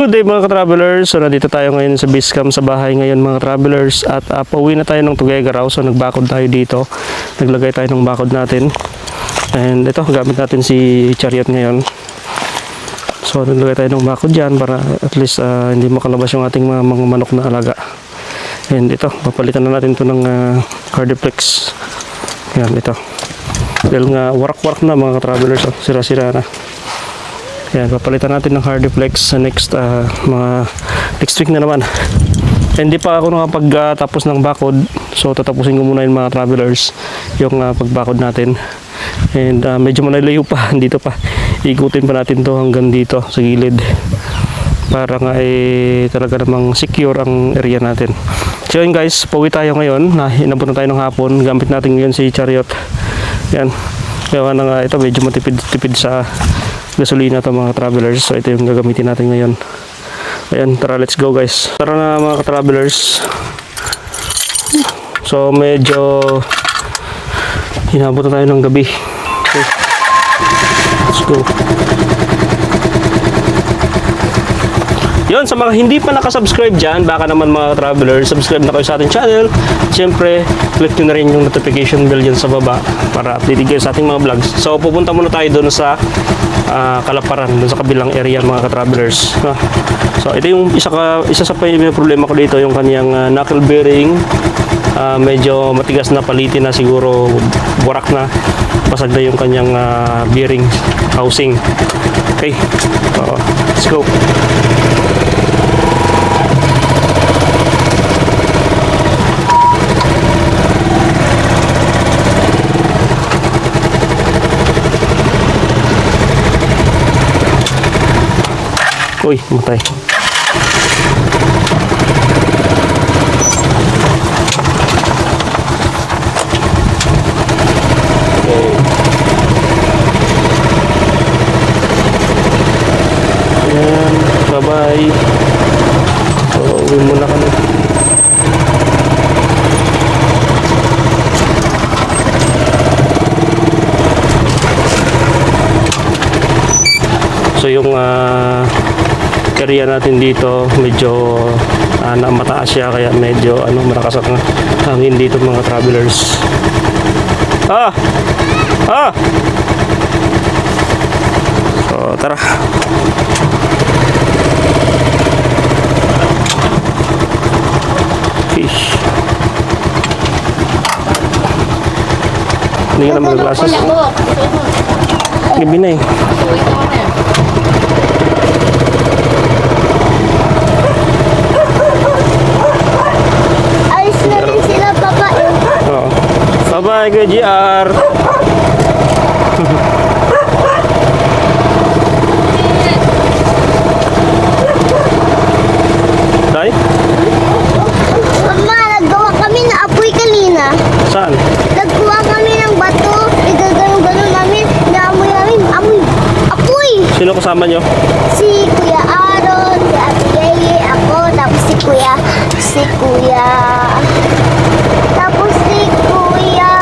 Good day mga ka-travelers. So nandito tayo ngayon sa base camp sa bahay ngayon mga travelers at pauwi na tayo ng Tuguegarao. So nagbakod tayo dito. Naglagay tayo ng bakod natin. And ito, gamit natin si chariot ngayon. So naglagay tayo ng bakod dyan para at least hindi makalabas yung ating mga manok na alaga. And ito, papalitan na natin ito ng Cardiplex. Yan, ito. Dahil nga warak-warak na mga ka-travelers. Oh, sira-sira na. Yan, papalitan natin ng Hardiplex sa next week na naman. Hindi pa ako nakapagtapos ng bakod. So tatapusin ko muna yung mga travelers yung pagbakod natin. And medyo malayo pa dito pa. Ikutin pa natin to hanggang dito sa gilid. Para nga talaga namang secure ang area natin. So yun guys, pauwi tayo ngayon. Inabot na tayo ng hapon. Gamit natin ngayon si chariot. Yan. Kaya na nga ito medyo matipid sa gasolina to mga travelers. So ito yung gagamitin natin ngayon. Ayan, tara let's go guys. Tara na mga travelers. So medyo hinabot na tayo ng gabi. Okay. Let's go. Yun, sa mga hindi pa nakasubscribe dyan, baka naman mga travelers, subscribe na kayo sa ating channel. Siyempre, click nyo na rin yung notification bell dyan sa baba para update kayo sa ating mga vlogs. So, pupunta muna tayo doon sa Kalaparan, doon sa kabilang area mga ka-travelers. So, ito yung isa sa problema ko dito, yung kanyang knuckle bearing. Medyo matigas na, palitin na siguro, burak na, basag na yung kanyang bearing housing. Okay, let's go. Uy, matay. Ayan, bye-bye. So, uwi muna kami. So, yung area natin dito medyo mataas siya kaya medyo malakas ang hangin dito mga travelers. So tara. Fish. Hindi ka na mag-glasses. Gabi na eh. Bye-bye, Kuya GR. Tay? Mama, naggawa kami na apoy kanina. Saan? Nagkuha kami ng bato. Igagano-gano namin. Naamoy namin. Apoy! Sino kasama nyo? Si Kuya Aaron, si Ate Yeye, ako, tapos si Kuya. Tapos si Kuya.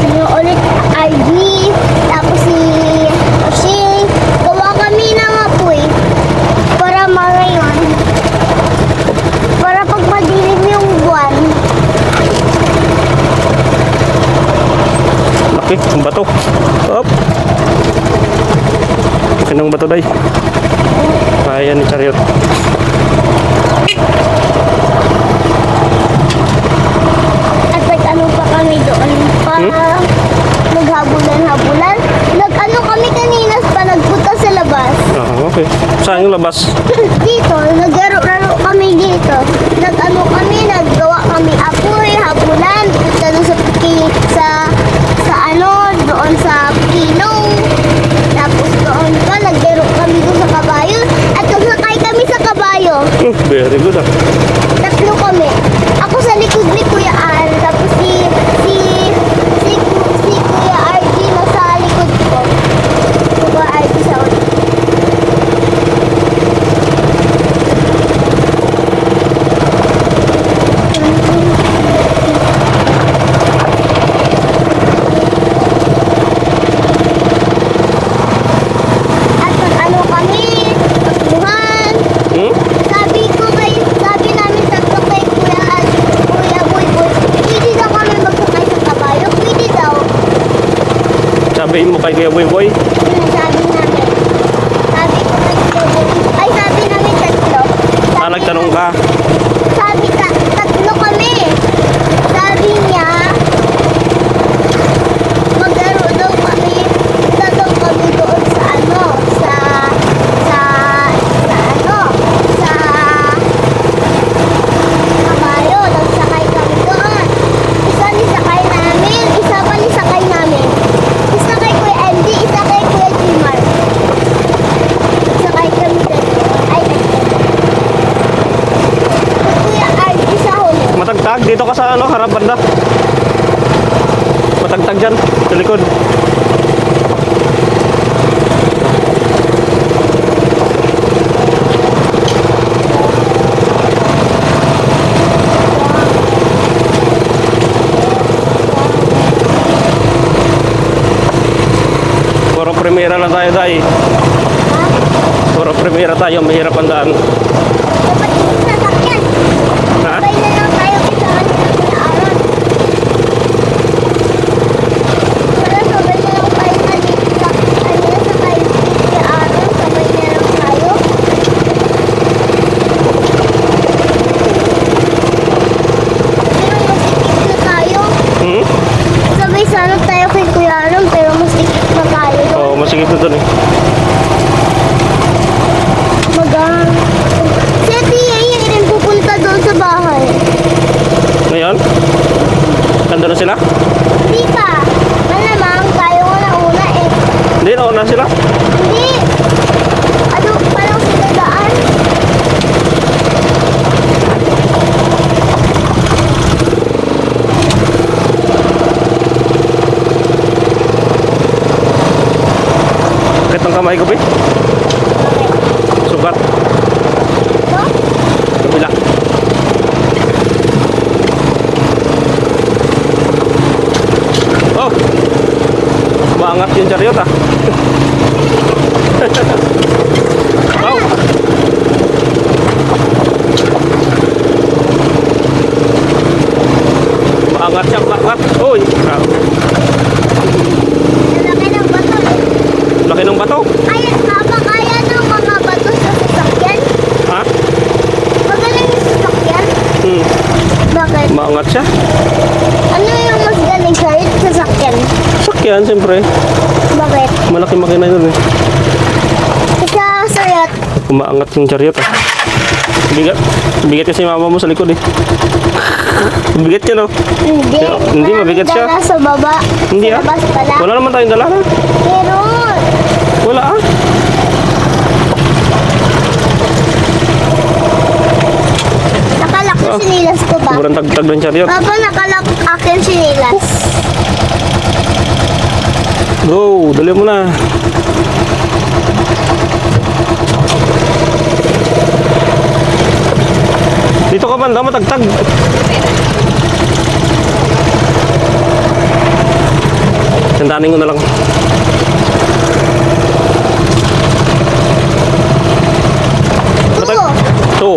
Sino ulit? RG. Tapos si Oshing. Gawa kami ng apoy. Para ngayon. Para pag madilim yung buwan. Laki, ang bato. Up. Laki ng bato day. Kaya ni chariot. At nag-ano pa kami doon pa naghabulan-habulan. Nag-ano kami kanina pa nagpunta sa labas. Okay. Saan yung labas? Dito, naglaro-laro kami dito. Nag-ano kami, naggawa kami apoy, habulan, punta doon doon sa kilo. Tapos doon pa, naglaro kami doon sa kabayo. At nagsakay kami sa kabayo. Very good Tatlo kami. Ako sa likod ni Kuya Al. Tapos si Kuya RG nasa likod ko. Kuya RG sa ulit. sabihin mo kay Kuya Boy Boy? Sabi namin. Sabi ko tatlo. Ay, sabi namin tatlo. Nagtanong ka? Sabi tatlo kami. Sabi niya, maglaro daw kami. Punta daw kami doon sa ano, sa kabayo. Nagsakay kami doon. Isa nisakay namin, isa pa nisakay namin. Isa kay Kuya MD, isa kay Kuya Jimar. Sakay kami doon. Ay, Kuya RD sa huli. Matagtag, dito ka sa ano, harap banda. Matagtag dyan, sa likod. Puro primera lang tayo, Day. Puro primera tayo, mahirap ang daan. Dapat yung sasakyan. Ha? Sabay na lang tayo isa kanina Kuya Aaron. Para sabay na lang tayo kanina sa kay Kuya Aaron. Sabay na lang tayo. Pero masikip na tayo. Hmm? Sabay sana tayo kay Kuya Aaron pero masikip na tayo. Oo, masigit na dun eh. Magang. Si Tia yung rin pupunta doon sa bahay. Ngayon? Nandun na sila? Hindi pa. Malamang tayo nga na una eh. Hindi, nauna sila. Hindi. Ano parang sila daan? Bakit ang kamay ko, Pi? Sugat. Ito? Kabila. Oh! Maangat yung chariot ah. Wow! Maangat siya, maangat. Uy! Lalaki ng bato eh. Laki ng bato. Kaya kaya ng mga bato sa sasakyan? Ha? Magaling yung sasakyan? Hmm. Bakit? Maangat siya. Ano yung mas galing sa'yo sa sasakyan? Sakyan, siyempre. Bakit? Malaki makina yun eh. Sa sayat. Umaangat yung chariot ah. Bigat. Bigat kasi mama mo sa likod eh. Bigat yun oh. Hindi. Hindi, mabigat siya. Dala sa baba. Hindi sa ah. labas pala. Wala naman tayong dala na. Meron. Wala ah. Nakalak na sinilas ko ba? Sobrang tagtag ng chariot. Papa, nakalak akin sinilas. Go, dali mo na. Dito ka banda, matagtag. Tandaanin ko na lang. Two. 2.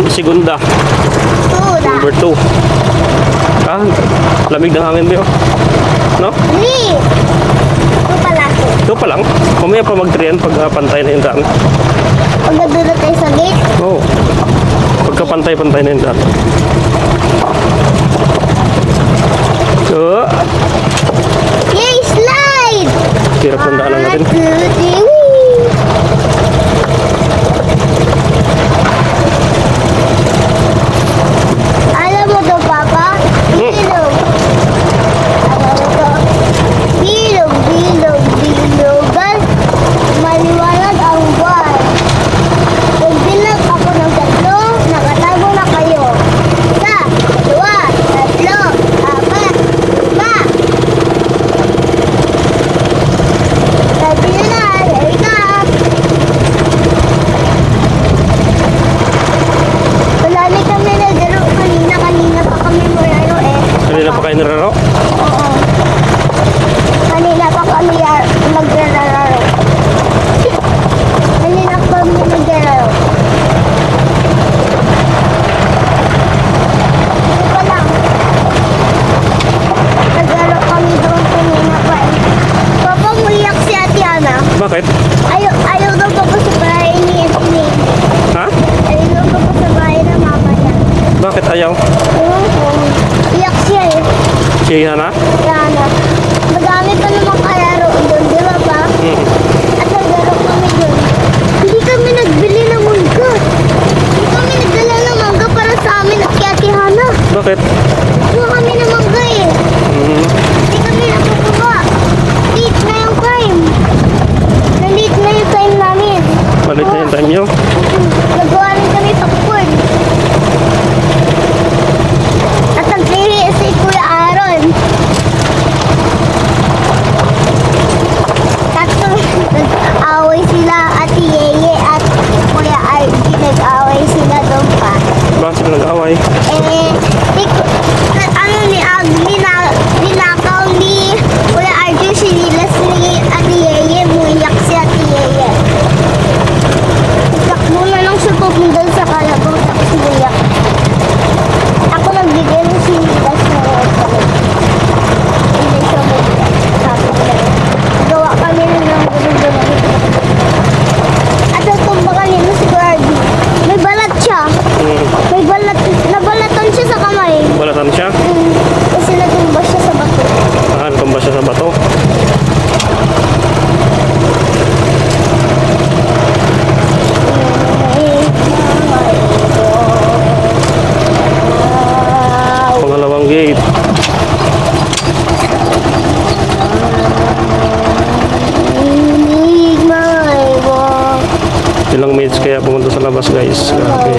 Segunda. Two da. Number 2. Ah, lamig ng hangin ba yun? No? Three. Two pala. Ito pa lang. Mamaya pa mag-3 pag pantay na yung daan. Pag nadulot tayo sa gate. Oo. Pagka pantay-pantay na yung daan. So, Yay, slide! hirap ng daanan natin. 1, 2, 3, wee! Alam mo to, Papa? Bilog. Alam mo to? Bilog, bilog, bilogan. Maliwanag ang buwan. Pag bilang ako ng tatlo, nakatago na kayo. Isa, dua, tatlo, apat, lima. Sabi nyo na, there you go. na. Bakit? Ayaw daw pa sa bahay ni Edwin. Ha? Ayaw daw pa sa bahay ng mama niya. Bakit ayaw? Ewan ko. Iyak siya eh. Siya na? Kaya na. Madami pa namang kalaro doon, di ba pa? Hmm. At naglaro kami doon. Hindi kami nagbili ng mangga. Hindi kami nagdala ng mangga para sa amin at kay Ate Hana. Bakit? Kuha kami ng mangga eh. Hmm. Hindi kami natutuwa. Late na yung time. Na-late na yung time namin. Malit na yung time nyo. Nagawa rin kami popcorn. At nagpili si Kuya Aaron. Tatlo, nag-away sila Ate Yeye at Kuya RG. Nag-away sila doon pa. Bakit sila nag-away? Eh, ni Agli na ninakaw ni Kuya RG sinilas ni Ate Yeye. Muiyak si Ate Yeye. Takbo na lang siya pupunta sa kalabaw tapos muiyak. Ako nagbigay ng sinilas na hindi siya muiyak. Sabi niya. Gawa kami ng gano'n-gano'n. At natumba kanina si Kuya RG. May balat siya. Hmm. May balat. Nabalatan siya sa kamay. Balatan siya? Kasi natumba siya sa bato. Ah, natumba siya sa bato. Pangalawang gate. Inig may walk. Ilang minutes kaya pumunta sa labas guys. Grabe.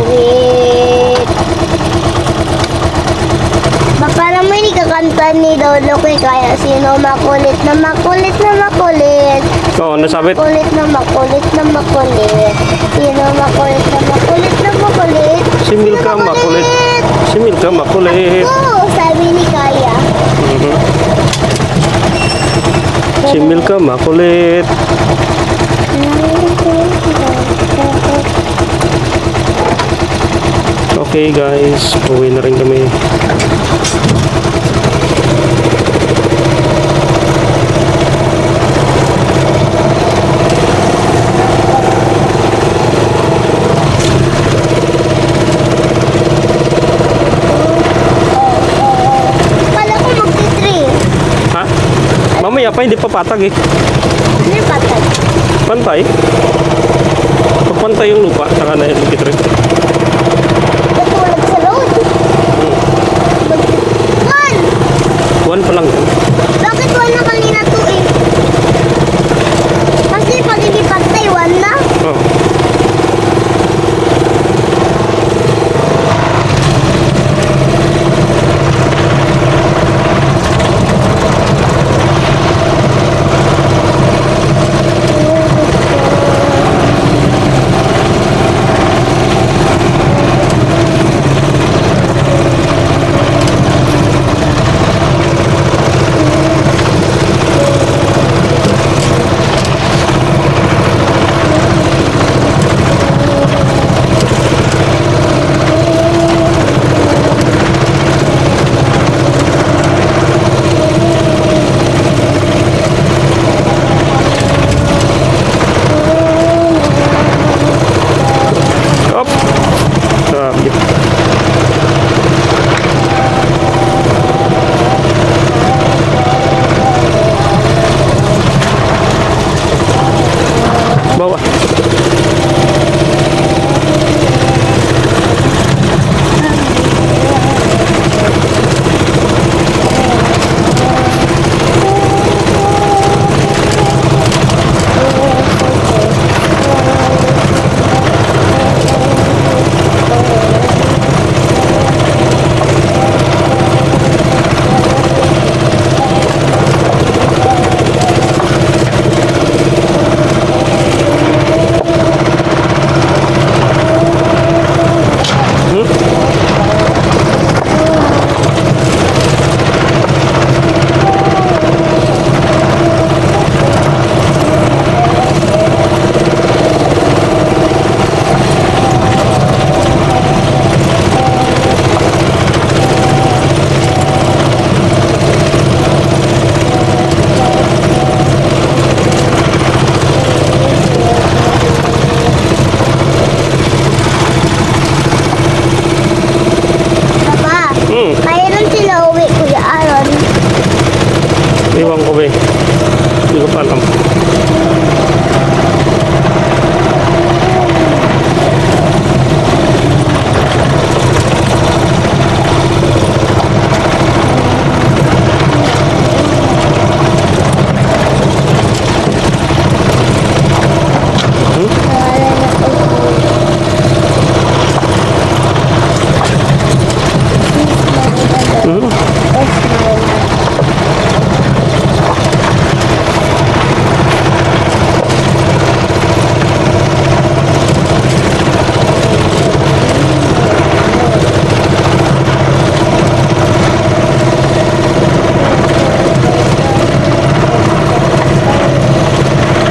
Para mo hindi kakanta ni Lolo kay kaya sino makulit na makulit na makulit. Oo, nasabit. Makulit na makulit na makulit. Sino makulit na makulit na makulit. Si Milka makulit. Si Milka makulit. Oo, sabi ni Kaya. Mhm. Si Milka makulit. Okay guys, uwi na rin kami. Kala ko magti-3. Ha? Mamaya pa, hindi pa patag eh. Ano yung patag? Pantay. Pag pantay yung lupa, saka na yung likitrip. Natulog sa road. One! One pa lang yan. Bakit one na kanina to eh? Kasi pag hindi patay, one na. Oh.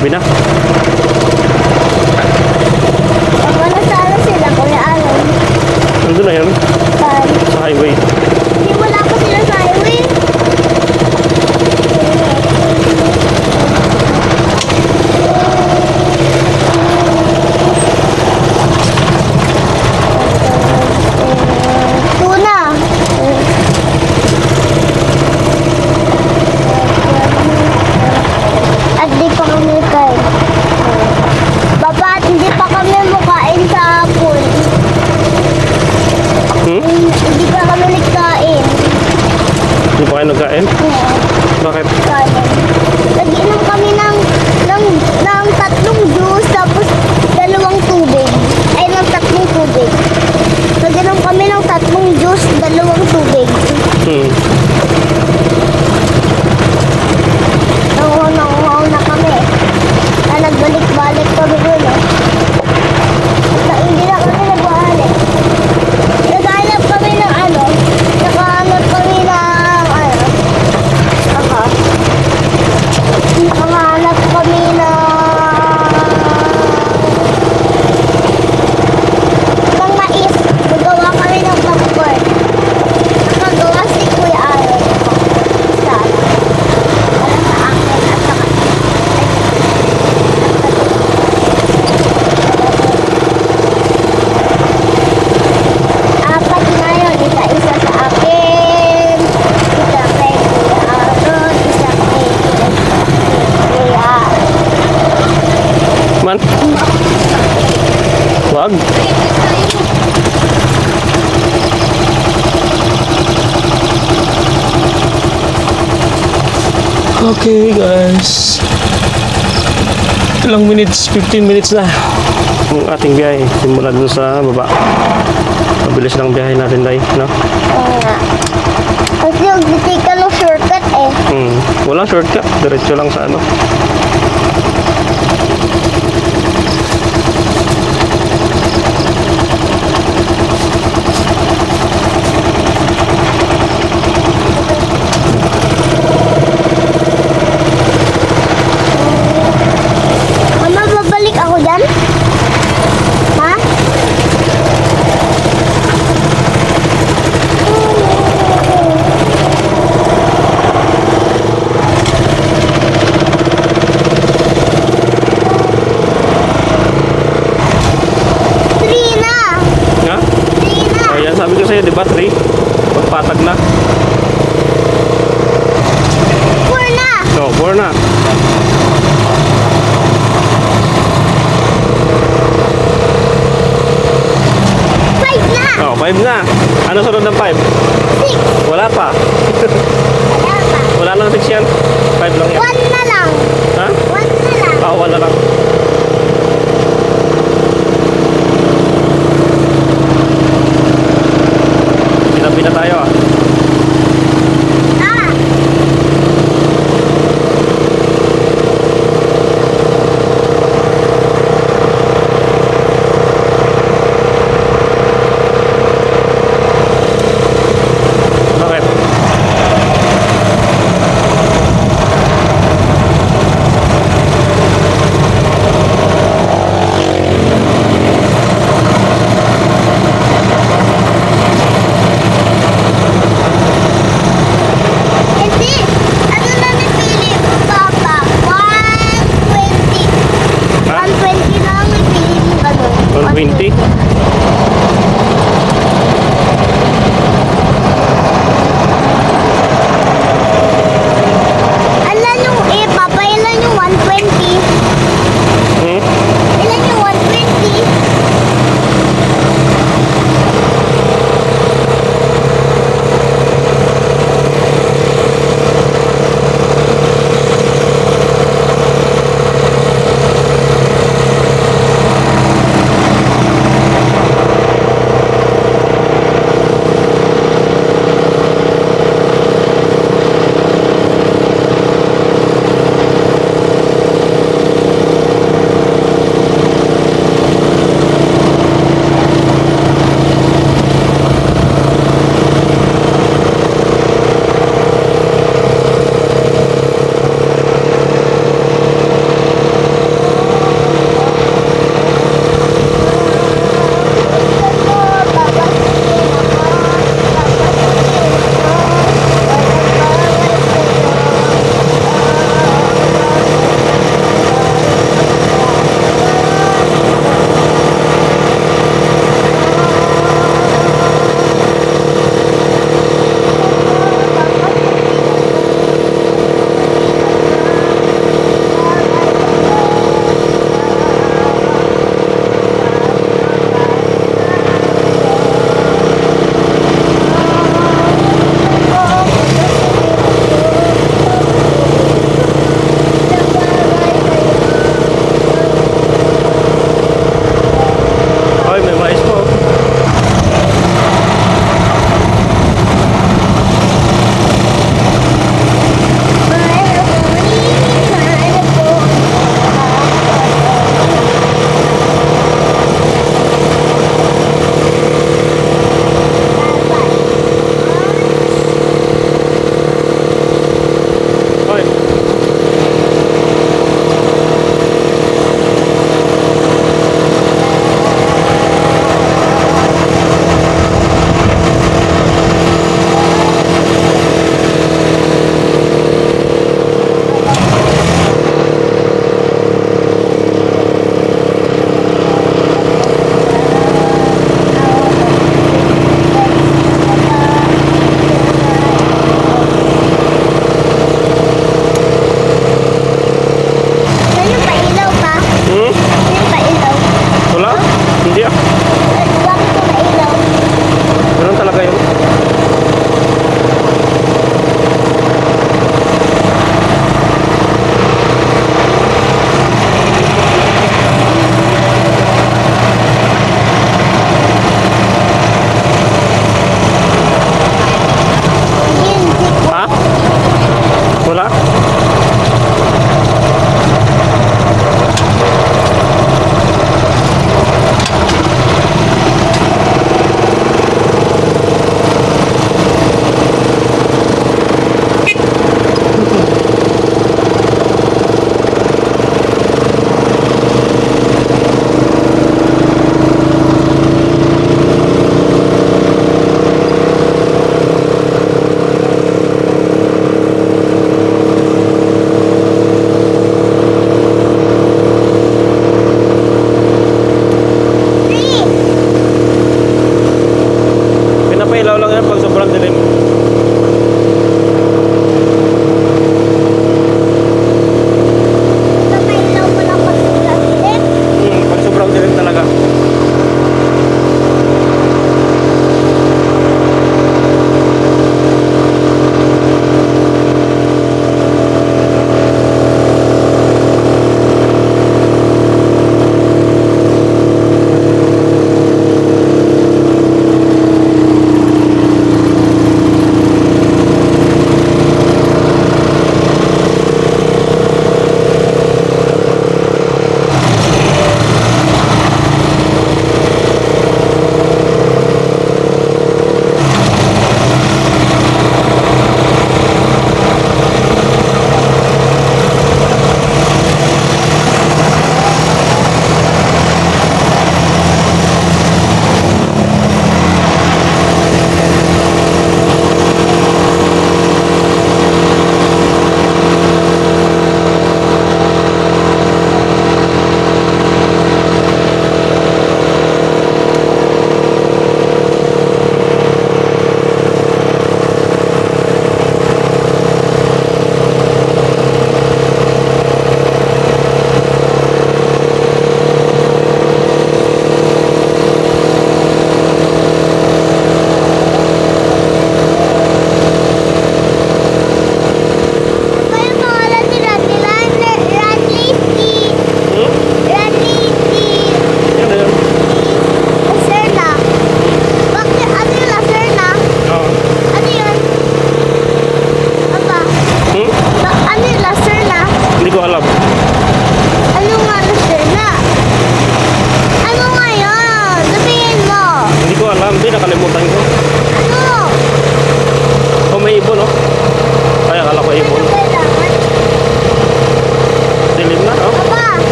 gabi na. Baka nasala sila, Kuya Aaron. Nandun na yan, Saan? sa highway. Hindi wala pa sila sa highway. Tuna. At di pa kami kain. Baba, at hindi pa kami mukain sa pool. Hindi pa kami nagkain. Hindi pa kayo nagkain? Bakit? Kanin. Nag-inom kami ng tatlong juice tapos dalawang tubig. Ay, ng tatlong tubig. Nag-inom kami ng tatlong juice, dalawang tubig. Nanguhaw na kami. Nagbalik-balik kami doon eh. Hindi na kami nagbalik. Naghanap kami ng ano. Nakahanap kami ng ano. Aha. Nakahanap kami ng mais. Nagawa kami ng popcorn. Nakagawa si Kuya Aaron. Isa. Para sa akin at saka apat na yun. Isa-isa sa akin. Isa kay Kuya Aaron. Isa kay Kuya. Man? Wag. Okay guys. Ilang minutes? 15 minutes na ang ating biyahe. Simula dun sa baba. Mabilis lang biyahe natin dahil, no? Oo nga. Kasi nag-take ka ng shortcut eh. Walang shortcut. Diretso lang sa ano. Mama, babalik ako dyan? Ha? Trina! Ha? Trina! Ayan, sabi ko sa'yo, di ba? 3? Pagpatag na. Four na! So, 4 na. Five na! Oh, 5 na. Ano sunod ng 5? Six! Wala pa. Wala pa. Wala lang 6 yan. 5 lang yan. One na lang. Ha? One na lang. Wala lang. Sinabi na tayo ah. Ah! Bakit? Hindi! Ano na napili mo, Papa? 120. Ha? 120 na ang napili mo ganun. 120? Alam yung Papa, ilan yung 120? Hmm? Ilan yung 120?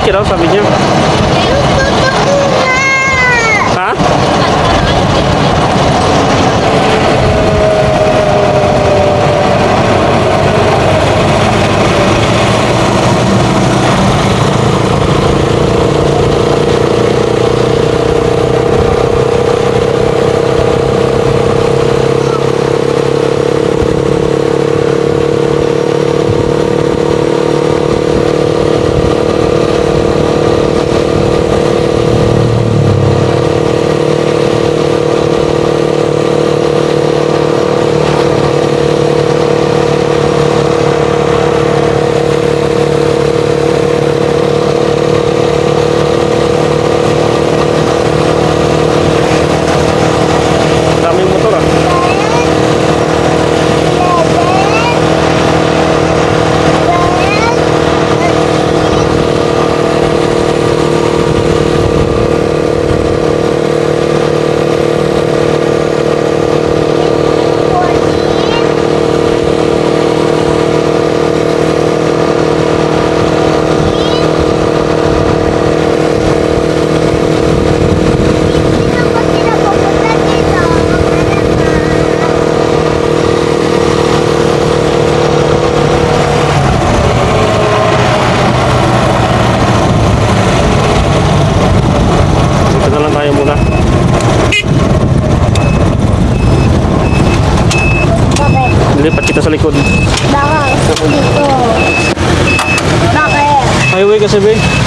ka daw, sabi niya. Gusto ko nga! Ha? Daming motor ah. Dito na lang tayo muna. Bakit? Lipat kita sa likod. Baka gusto ko dito. Bakit? Highway kasi, be.